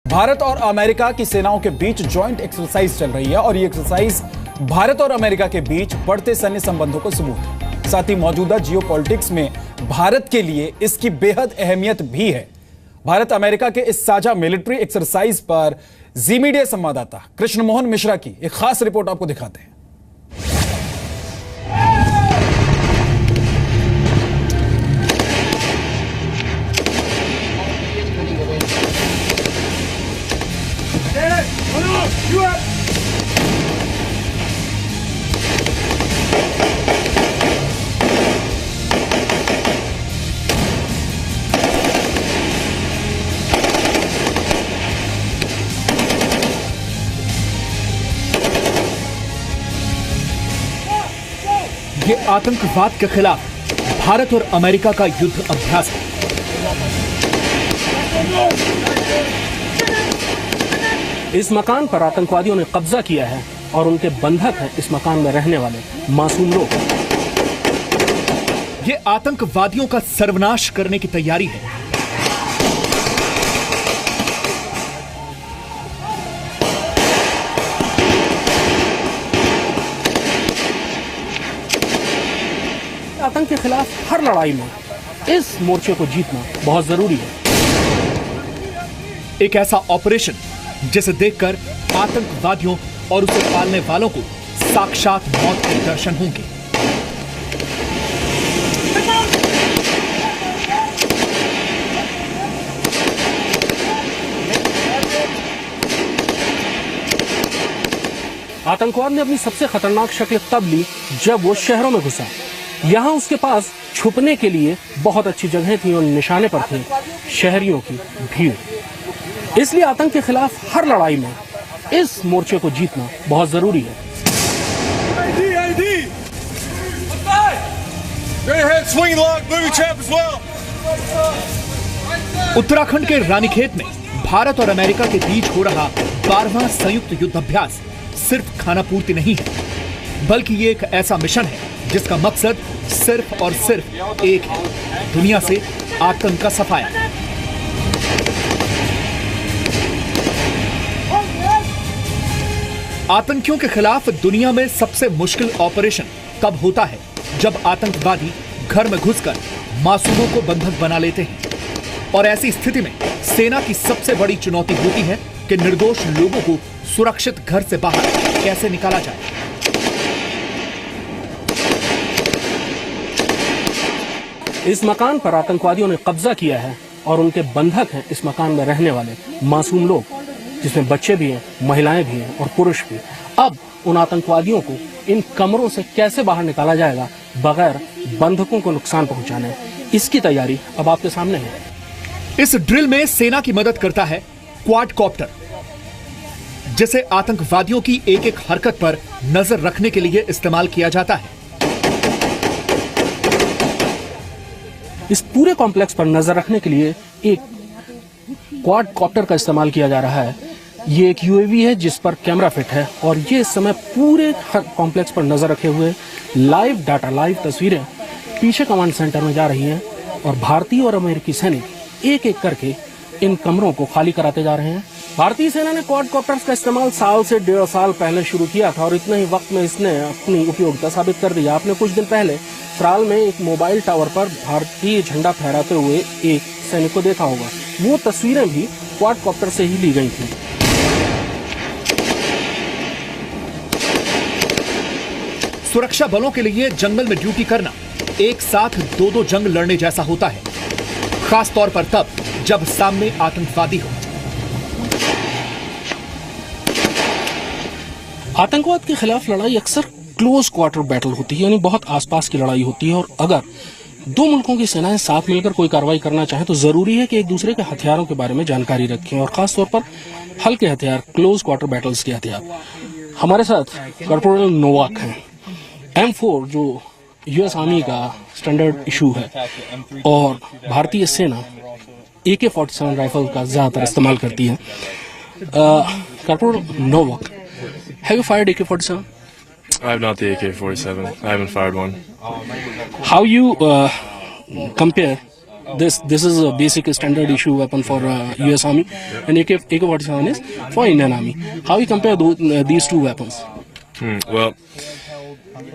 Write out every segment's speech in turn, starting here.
भारत और अमेरिका की सेनाओं के बीच जॉइंट एक्सरसाइज चल रही है और ये एक्सरसाइज भारत और अमेरिका के बीच बढ़ते सैन्य संबंधों को सबूत है। साथ ही मौजूदा जियोपॉलिटिक्स में भारत के लिए इसकी बेहद अहमियत भी है। भारत अमेरिका के इस साझा मिलिट्री एक्सरसाइज पर जी मीडिया संवाददाता कृष्ण मोहन मिश्रा की एक खास रिपोर्ट आपको दिखाते हैं। ये आतंकवाद के खिलाफ भारत और अमेरिका का युद्ध अभ्यास है। इस मकान पर आतंकवादियों ने कब्जा किया है और उनके बंधक हैं इस मकान में रहने वाले मासूम लोग। ये आतंकवादियों का सर्वनाश करने की तैयारी है। आतंक के खिलाफ हर लड़ाई में इस मोर्चे को जीतना बहुत जरूरी है। एक ऐसा ऑपरेशन जिसे देखकर आतंकवादियों और उसे पालने वालों को साक्षात मौत के दर्शन होंगे। आतंकवाद ने अपनी सबसे खतरनाक शक्ल तब ली जब वो शहरों में घुसा। यहाँ उसके पास छुपने के लिए बहुत अच्छी जगहें थी और निशाने पर थे शहरियों की भीड़। इसलिए आतंक के खिलाफ हर लड़ाई में इस मोर्चे को जीतना बहुत जरूरी है। उत्तराखंड के रानीखेत में भारत और अमेरिका के बीच हो रहा 12वां संयुक्त युद्धाभ्यास सिर्फ खाना पूर्ति नहीं है, बल्कि ये एक ऐसा मिशन है जिसका मकसद सिर्फ और सिर्फ एक है, दुनिया से आतंक का सफाया। आतंकियों के खिलाफ दुनिया में सबसे मुश्किल ऑपरेशन तब होता है जब आतंकवादी घर में घुसकर मासूमों को बंधक बना लेते हैं। और ऐसी स्थिति में सेना की सबसे बड़ी चुनौती होती है कि निर्दोष लोगों को सुरक्षित घर से बाहर कैसे निकाला जाए। इस मकान पर आतंकवादियों ने कब्जा किया है और उनके बंधक हैं इस मकान में रहने वाले मासूम लोग, जिसमें बच्चे भी हैं, महिलाएं भी हैं और पुरुष भी। अब उन आतंकवादियों को इन कमरों से कैसे बाहर निकाला जाएगा बगैर बंधकों को नुकसान पहुंचाने, इसकी तैयारी अब आपके सामने है। इस ड्रिल में सेना की मदद करता है क्वाडकॉप्टर, जिसे आतंकवादियों की एक एक हरकत पर नजर रखने के लिए इस्तेमाल किया जाता है। इस पूरे कॉम्प्लेक्स पर नजर रखने के लिए एक क्वाडकॉप्टर का इस्तेमाल किया जा रहा है। ये एक यूएवी है जिस पर कैमरा फिट है और ये इस समय पूरे कॉम्प्लेक्स पर नजर रखे हुए लाइव डाटा, लाइव तस्वीरें पीछे कमांड सेंटर में जा रही हैं और भारतीय और अमेरिकी सैनिक एक एक करके इन कमरों को खाली कराते जा रहे हैं। भारतीय सेना ने क्वाडकॉप्टर्स का इस्तेमाल साल से 1.5 साल पहले शुरू किया था और इतने ही वक्त में इसने अपनी उपयोगिता साबित कर दिया। आपने कुछ दिन पहले त्राल में एक मोबाइल टावर पर भारतीय झंडा फहराते हुए एक सैनिक को देखा होगा। वो तस्वीरें भी क्वाडकॉप्टर से ही ली गई थी। सुरक्षा बलों के लिए जंगल में ड्यूटी करना एक साथ दो जंग लड़ने जैसा होता है, खास तौर पर तब जब सामने आतंकवादी हो। आतंकवाद के खिलाफ लड़ाई अक्सर क्लोज क्वार्टर बैटल होती है, यानी बहुत आसपास की लड़ाई होती है। और अगर दो मुल्कों की सेनाएं साथ मिलकर कोई कार्रवाई करना चाहें तो जरूरी है कि एक दूसरे के हथियारों के बारे में जानकारी रखें और खासतौर पर हल्के हथियार, क्लोज क्वार्टर बैटल्स के हथियार। हमारे साथ कॉर्पोरल नोवाक हैं। M4 जो यूएस आर्मी का स्टैंडर्ड इशू है और भारतीय सेना AK-47 राइफल का ज्यादातर इस्तेमाल करती है। Corporal Novak, have you fired AK-47? I have not the AK-47. I haven't fired one. How you compare this is a basic standard issue weapon for US Army, and AK-47 is for Indian Army. How you compare these two weapons? Well,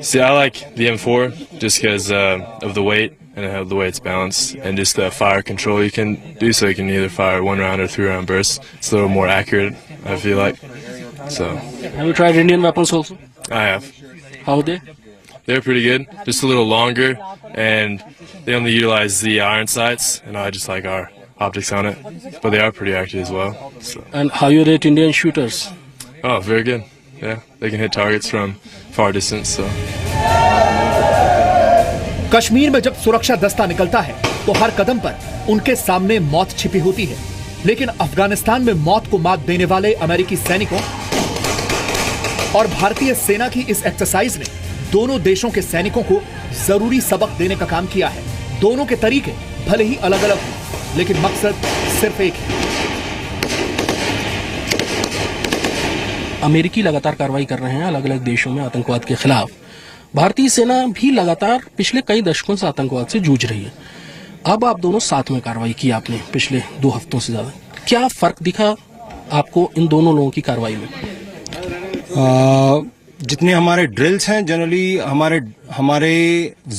see, I like the M4 just because of the weight and the way it's balanced, and just the fire control you can do. So you can either fire 1 round or 3 round bursts. It's a little more accurate, I feel like. So. Have you tried Indian weapons also? I have. How are they? They're pretty good. Just a little longer, and they only utilize the iron sights, and I just like our optics on it. But they are pretty accurate as well. So. And how you rate Indian shooters? Oh, very good. Yeah, they can hit targets from far distance. So. Kashmir में जब सुरक्षा दस्ता निकलता है तो हर कदम पर उनके सामने मौत छिपी होती है, लेकिन अफगानिस्तान में मौत को मात देने वाले अमेरिकी सैनिकों और भारतीय सेना की इस एक्सरसाइज ने दोनों देशों के सैनिकों को जरूरी सबक देने का काम किया है। दोनों के तरीके भले ही अलग अलग हों, लेकिन मकसद सिर्फ एक है। अमेरिकी लगातार कार्रवाई कर रहे हैं अलग अलग देशों में आतंकवाद के खिलाफ। भारतीय सेना भी लगातार पिछले कई दशकों से आतंकवाद से जूझ रही है। अब आप दोनों साथ में कार्रवाई की आपने पिछले 2 हफ्तों से ज्यादा। क्या फर्क दिखा आपको इन दोनों लोगों की कार्रवाई में? जितने हमारे ड्रिल्स हैं, जनरली हमारे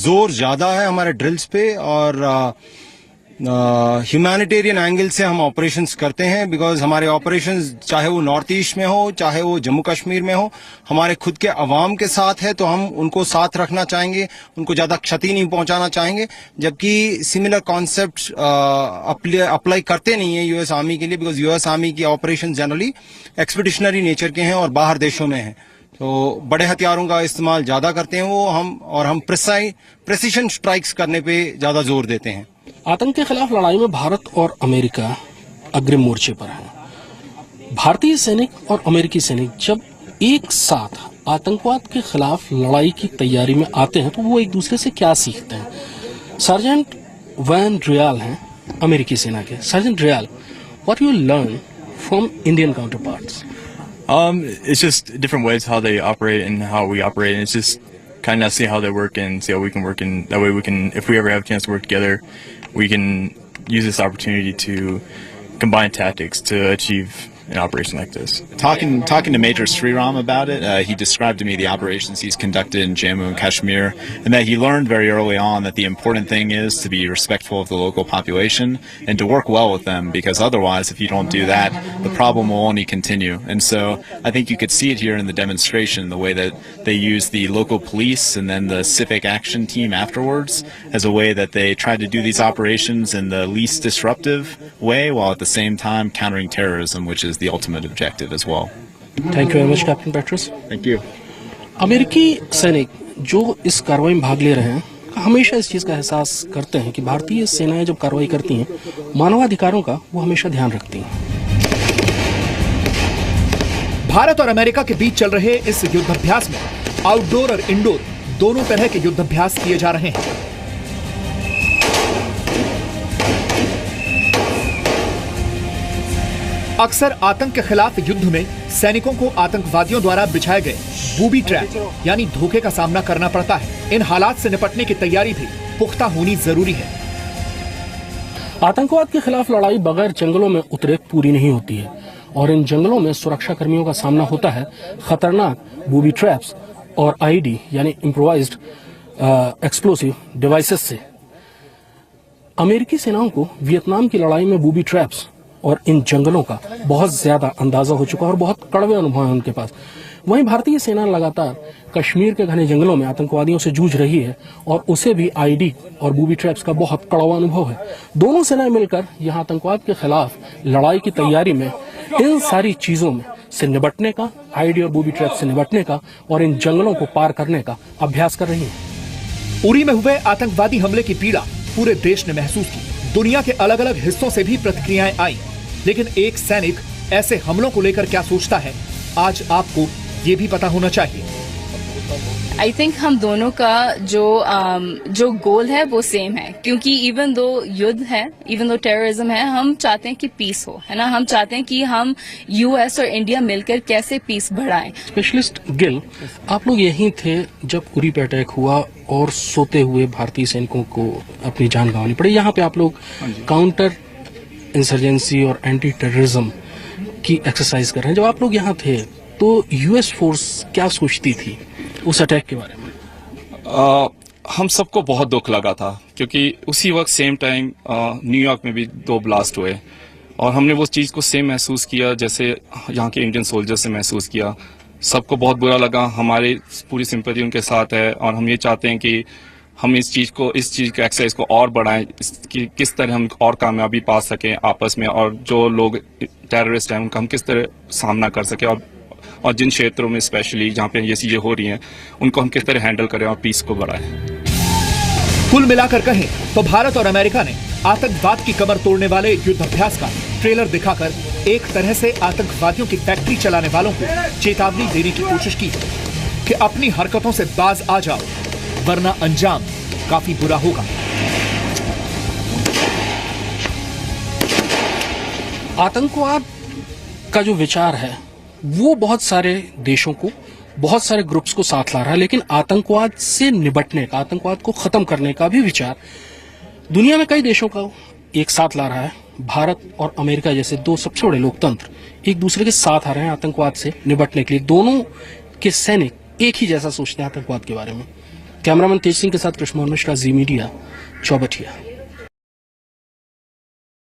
जोर ज्यादा है हमारे ड्रिल्स पे, और ह्यूमैनिटेरियन एंगल से हम ऑपरेशंस करते हैं। बिकॉज हमारे ऑपरेशंस चाहे वो नॉर्थ ईस्ट में हो, चाहे वो जम्मू कश्मीर में हो, हमारे खुद के अवाम के साथ है, तो हम उनको साथ रखना चाहेंगे, उनको ज्यादा क्षति नहीं पहुंचाना चाहेंगे। जबकि सिमिलर कॉन्सेप्ट अप्लाई करते नहीं है यूएस आर्मी के लिए, बिकॉज यूएस आर्मी की ऑपरेशन जनरली एक्सपीडिशनरी नेचर के हैं और बाहर देशों में हैं, तो बड़े हथियारों का इस्तेमाल ज्यादा करते हैं वो। हम प्रिसिशन स्ट्राइक्स करने पे ज्यादा जोर देते हैं। आतंक के खिलाफ लड़ाई में भारत और अमेरिका अग्रिम मोर्चे पर हैं। भारतीय सैनिक और अमेरिकी सैनिक जब एक साथ आतंकवाद के खिलाफ लड़ाई की तैयारी में आते हैं तो वो एक दूसरे से क्या सीखते हैं? सर्जेंट वैन ड्रियाल हैं अमेरिकी सेना के। सर्जेंट ड्रियाल, what you learn from Indian counterparts? It's just different ways how they operate and how we operate, and it's just kind of see how they work and see how we can work, and that way we can, if we ever have a chance to work together, we can use this opportunity to combine tactics to achieve an operation like this. Talking to Major Sriram about it, he described to me the operations he's conducted in Jammu and Kashmir, and that he learned very early on that the important thing is to be respectful of the local population and to work well with them, because otherwise, if you don't do that, the problem will only continue. And so I think you could see it here in the demonstration, the way that they use the local police and then the civic action team afterwards as a way that they try to do these operations in the least disruptive way, while at the same time countering terrorism, which is the ultimate objective as well. Thank you very much, Captain Petrus. Thank you. अमेरिकी सैनिक जो इस कार्रवाई में भाग ले रहे हैं हमेशा इस चीज का एहसास करते हैं कि भारतीय सेनाएं जब कार्रवाई करती हैं मानवाधिकारों का वो हमेशा ध्यान रखती हैं। भारत और अमेरिका के बीच चल रहे इस युद्धाभ्यास में आउटडोर और इंडोर दोनों तरह के युद्धाभ्यास किए जा रहे हैं। अक्सर आतंक के खिलाफ युद्ध में सैनिकों को आतंकवादियों द्वारा बिछाए गए बूबी ट्रैप यानी धोखे का सामना करना पड़ता है। इन हालात से निपटने की तैयारी भी पुख्ता होनी जरूरी है। आतंकवाद के खिलाफ लड़ाई बगैर जंगलों में उतरे पूरी नहीं होती है और इन जंगलों में सुरक्षा कर्मियों का सामना होता है खतरनाक बूबी ट्रैप्स और आईडी यानी इम्प्रोवाइज्ड एक्सप्लोसिव डिवाइसेस से। अमेरिकी सेनाओं को वियतनाम की लड़ाई में बूबी ट्रैप्स और इन जंगलों का बहुत ज्यादा अंदाजा हो चुका है और बहुत कड़वे अनुभव है उनके पास। वहीं भारतीय सेना लगातार कश्मीर के घने जंगलों में आतंकवादियों से जूझ रही है और उसे भी आईडी और बूबी ट्रैप्स का बहुत कड़वा अनुभव है। दोनों सेनाएं मिलकर यहां आतंकवाद के खिलाफ लड़ाई की तैयारी में इन सारी चीजों में से निपटने का, आईडी और बूबी ट्रैप से निपटने का और इन जंगलों को पार करने का अभ्यास कर रही है। उरी में हुए आतंकवादी हमले की पीड़ा पूरे देश ने महसूस की। दुनिया के अलग अलग हिस्सों से भी प्रतिक्रियाएं आई, लेकिन एक सैनिक ऐसे हमलों को लेकर क्या सोचता है आज आपको ये भी पता होना चाहिए। आई थिंक हम दोनों का जो गोल है वो सेम है, क्योंकि इवन दो युद्ध है, इवन दो टेररिज्म है, हम चाहते हैं कि पीस हो, है ना। हम चाहते हैं कि हम यूएस और इंडिया मिलकर कैसे पीस बढ़ाएं। स्पेशलिस्ट गिल, आप लोग यहीं थे जब उरी पे अटैक हुआ और सोते हुए भारतीय सैनिकों को अपनी जान गंवानी पड़ी। यहाँ पे आप लोग काउंटर इंसर्जेंसी और एंटी टेररिज्म की एक्सरसाइज कर रहे हैं। जब आप लोग यहाँ थे तो यूएस फोर्स क्या सोचती थी उस अटैक के बारे में? हम सबको बहुत दुख लगा था, क्योंकि उसी वक्त सेम टाइम न्यूयॉर्क में भी 2 ब्लास्ट हुए और हमने वो चीज़ को सेम महसूस किया जैसे यहाँ के इंडियन सोल्जर से महसूस किया। सबको बहुत बुरा लगा, हमारी पूरी सिंपैथी उनके साथ है और हम ये चाहते हैं कि हम इस चीज़ को एक्सरसाइज को और बढ़ाएं, कि किस तरह हम और कामयाबी पा सकें आपस में, और जो लोग टेररिस्ट हैं उनका हम किस तरह सामना कर सकें, और जिन क्षेत्रों में स्पेशली जहाँ पे ये चीज़ें हो रही हैं उनको हम किस तरह हैंडल करें और पीस को बढ़ाएं। कुल मिलाकर कहें तो भारत और अमेरिका ने आतंकवाद की कमर तोड़ने वाले युद्धाभ्यास का ट्रेलर दिखाकर एक तरह से आतंकवादियों की फैक्ट्री चलाने वालों को चेतावनी देने की कोशिश की कि अपनी हरकतों से बाज आ जाओ, वरना अंजाम काफी बुरा होगा। आतंकवाद का जो विचार है वो बहुत सारे देशों को, बहुत सारे ग्रुप्स को साथ ला रहा है, लेकिन आतंकवाद से निपटने का, आतंकवाद को खत्म करने का भी विचार दुनिया में कई देशों का एक साथ ला रहा है। भारत और अमेरिका जैसे 2 सबसे बड़े लोकतंत्र एक दूसरे के साथ आ रहे हैं आतंकवाद से निपटने के लिए। दोनों के सैनिक एक ही जैसा सोचते हैं आतंकवाद के बारे में। कैमरामैन तेज सिंह के साथ कृष्ण मिश्रा, जी मीडिया, चौबटिया।